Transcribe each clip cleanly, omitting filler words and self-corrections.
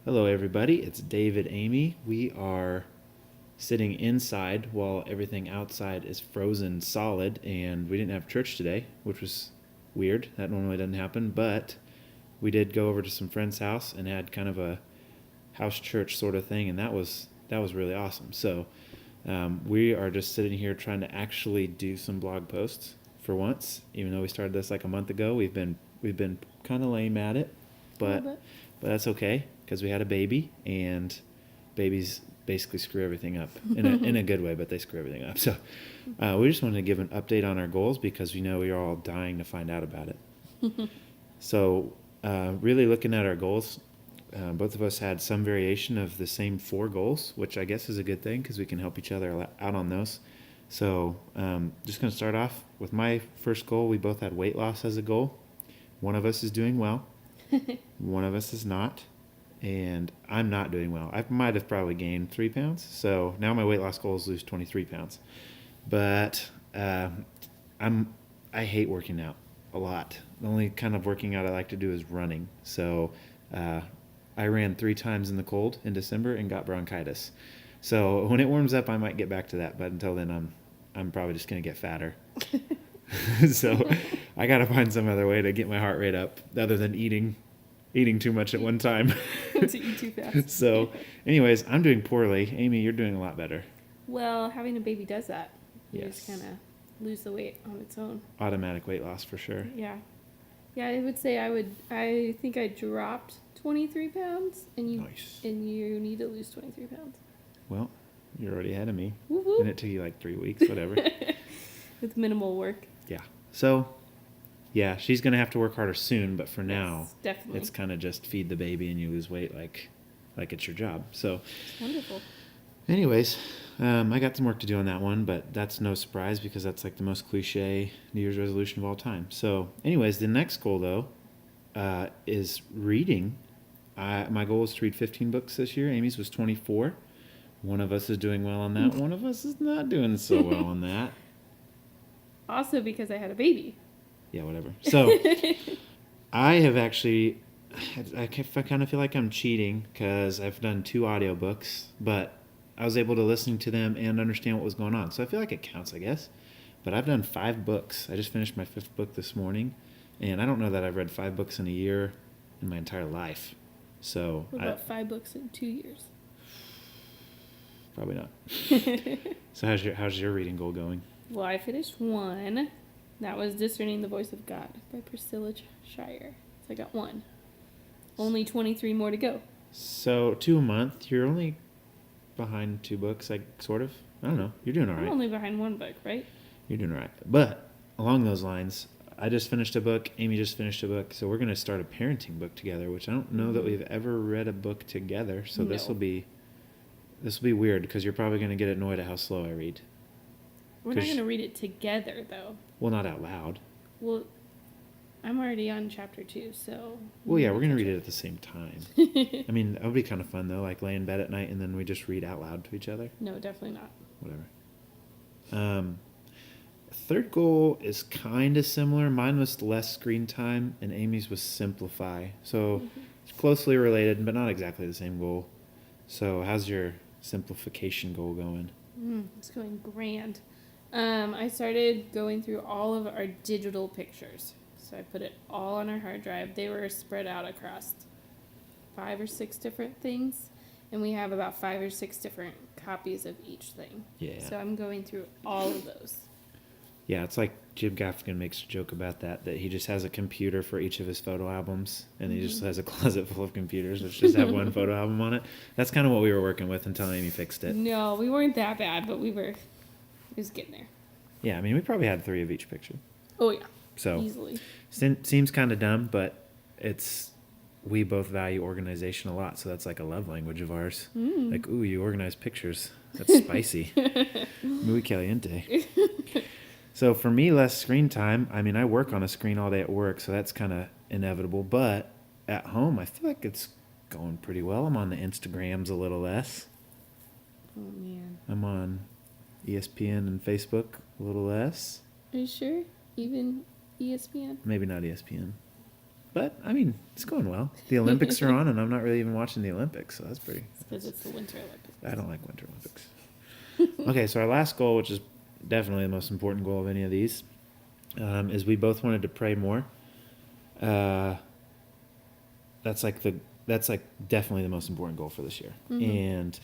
Hello, everybody. It's David Amy. We are sitting inside while everything outside is frozen solid, and we didn't have church today, which was weird. That normally doesn't happen, but we did go over to some friend's house and had kind of a house church sort of thing, and that was really awesome. So we are just sitting here trying to actually do some blog posts for once. Even though we started this like a month ago, we've been kind of lame at it, but that's okay because we had a baby, and babies basically screw everything up in a good way, but they screw everything up. So we just wanted to give an update on our goals because we know we are all dying to find out about it. So really looking at our goals, both of us had some variation of the same 4 goals, which I guess is a good thing because we can help each other out on those. So just going to start off with my first goal. We both had weight loss as a goal. One of us is doing well. One of us is not. And I'm not doing well. I might have probably gained 3 pounds. So now my weight loss goal is lose 23 pounds. But I hate working out a lot. The only kind of working out I like to do is running. So I ran 3 times in the cold in December and got bronchitis. So when it warms up, I might get back to that. But until then, I'm probably just going to get fatter. So I got to find some other way to get my heart rate up other than eating too much at one time. To eat too fast. So anyways, I'm doing poorly. Amy, you're doing a lot better. Well, having a baby does that. You Yes. just kind of lose the weight on its own. Automatic weight loss for sure. Yeah. Yeah, I would say I think I dropped 23 pounds, and you Nice. need to lose 23 pounds. Well, you're already ahead of me. Woo-hoo. And it took you like 3 weeks, whatever. With minimal work. Yeah. So, yeah, she's going to have to work harder soon, but for now, Yes, definitely. it's kind of just feed the baby and you lose weight like it's your job. So, Wonderful. anyways, I got some work to do on that one, but that's no surprise because that's like the most cliche New Year's resolution of all time. So, anyways, the next goal, though, is reading. My goal is to read 15 books this year. Amy's was 24. One of us is doing well on that. One of us is not doing so well on that. Also because I had a baby. Yeah, whatever. So, I have actually, I kind of feel like I'm cheating because I've done 2 audiobooks, but I was able to listen to them and understand what was going on. So I feel like it counts, I guess. But I've done 5 books. I just finished my 5th book this morning, and I don't know that I've read 5 books in a year in my entire life. So What about 5 books in 2 years? Probably not. So how's your reading goal going? Well, I finished 1. That was Discerning the Voice of God by Priscilla Shirer. So I got 1. Only 23 more to go. So 2 a month. You're only behind 2 books, like sort of. I don't know. You're doing all right. I'm only behind 1 book, right? You're doing all right. But along those lines, I just finished a book. Amy just finished a book. So we're going to start a parenting book together, which I don't know that we've ever read a book together. So No. this will be weird because you're probably going to get annoyed at how slow I read. We're not going to read it together, though. Well, not out loud. Well, I'm already on chapter 2, so... Well, yeah, we're going to read it at the same time. I mean, that would be kind of fun, though, like lay in bed at night and then we just read out loud to each other. No, definitely not. Whatever. Third goal is kind of similar. Mine was less screen time, and Amy's was simplify. So it's closely related, but not exactly the same goal. So how's your simplification goal going? It's going grand. I started going through all of our digital pictures. So I put it all on our hard drive. They were spread out across 5 or 6 different things. And we have about 5 or 6 different copies of each thing. Yeah. So I'm going through all of those. Yeah, it's like Jim Gaffigan makes a joke about that he just has a computer for each of his photo albums, and he just has a closet full of computers which just have one photo album on it. That's kind of what we were working with until Amy fixed it. No, we weren't that bad, but it was getting there. Yeah, I mean, we probably had 3 of each picture. Oh, yeah. So Easily. seems kind of dumb, but we both value organization a lot, so that's like a love language of ours. Like, ooh, you organize pictures. That's spicy. Muy caliente. So for me, less screen time. I mean, I work on a screen all day at work, so that's kind of inevitable. But at home, I feel like it's going pretty well. I'm on the Instagrams a little less. Oh, man. I'm on ESPN and Facebook a little less. Are you sure? Even ESPN? Maybe not ESPN. But I mean, it's going well. The Olympics are on, and I'm not really even watching the Olympics, so that's pretty. Because it's the Winter Olympics. I don't like Winter Olympics. Okay, so our last goal, which is definitely the most important goal of any of these, is we both wanted to pray more. That's like definitely the most important goal for this year. Mhm.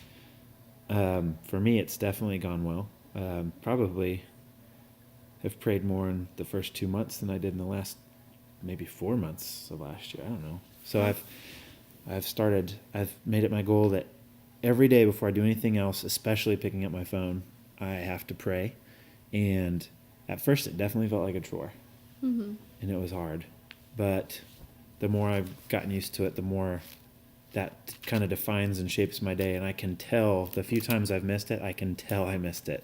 And for me, it's definitely gone well. Probably have prayed more in the first 2 months than I did in the last maybe 4 months of last year. I don't know. So I've made it my goal that every day before I do anything else, especially picking up my phone, I have to pray. And at first it definitely felt like a chore. Mhm. And it was hard. But the more I've gotten used to it, the more that kind of defines and shapes my day. And I can tell the few times I've missed it, I can tell I missed it.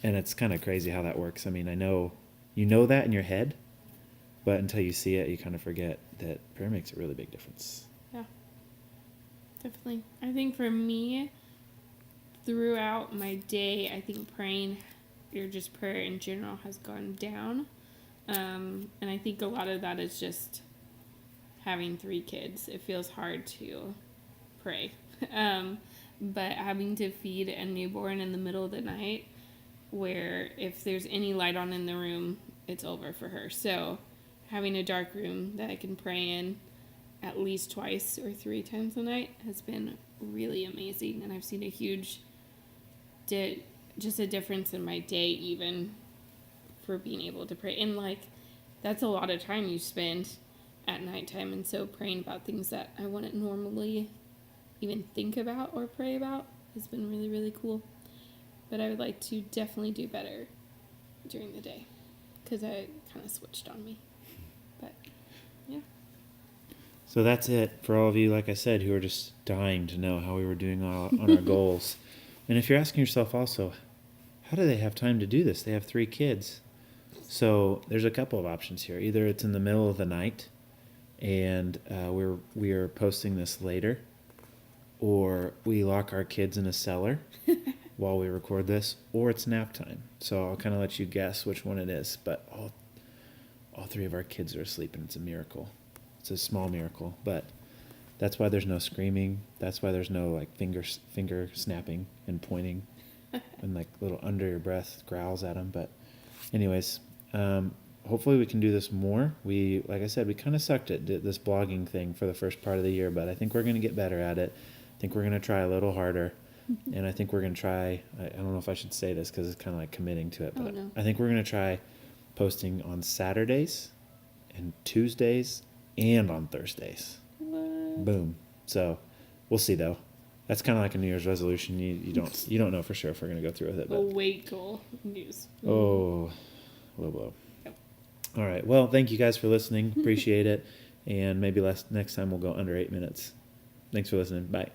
And it's kind of crazy how that works. I mean, I know you know that in your head, but until you see it, you kind of forget that prayer makes a really big difference. Yeah. Definitely. I think for me, throughout my day, I think praying or just prayer in general has gone down. And I think a lot of that is just having 3 kids. It feels hard to pray. But having to feed a newborn in the middle of the night, where if there's any light on in the room, it's over for her. So having a dark room that I can pray in at least twice or 3 times a night has been really amazing. And I've seen a huge, just a difference in my day even for being able to pray. And like, that's a lot of time you spend at nighttime. And so praying about things that I wouldn't normally even think about or pray about has been really, really cool. But I would like to definitely do better during the day because I kind of switched on me. But yeah. So that's it for all of you, like I said, who are just dying to know how we were doing on our goals. And if you're asking yourself also, how do they have time to do this? They have 3 kids. So there's a couple of options here. Either it's in the middle of the night and we are posting this later, or we lock our kids in a cellar while we record this, or it's nap time. So I'll kind of let you guess which one it is. But all 3 of our kids are asleep, and it's a miracle. It's a small miracle, but that's why there's no screaming. That's why there's no like finger snapping and pointing and like little under your breath growls at them. But anyways, hopefully we can do this more. Like I said, we kind of sucked at this blogging thing for the first part of the year, but I think we're going to get better at it. I think we're going to try a little harder. And I think we're going to try, I don't know if I should say this because it's kind of like committing to it, but no. I think we're going to try posting on Saturdays and Tuesdays and on Thursdays. What? Boom. So we'll see though. That's kind of like a New Year's resolution. You don't know for sure if we're going to go through with it. But Weight goal news. oh, low blow. Yep. All right. Well, thank you guys for listening. Appreciate it. And maybe next time we'll go under 8 minutes. Thanks for listening. Bye.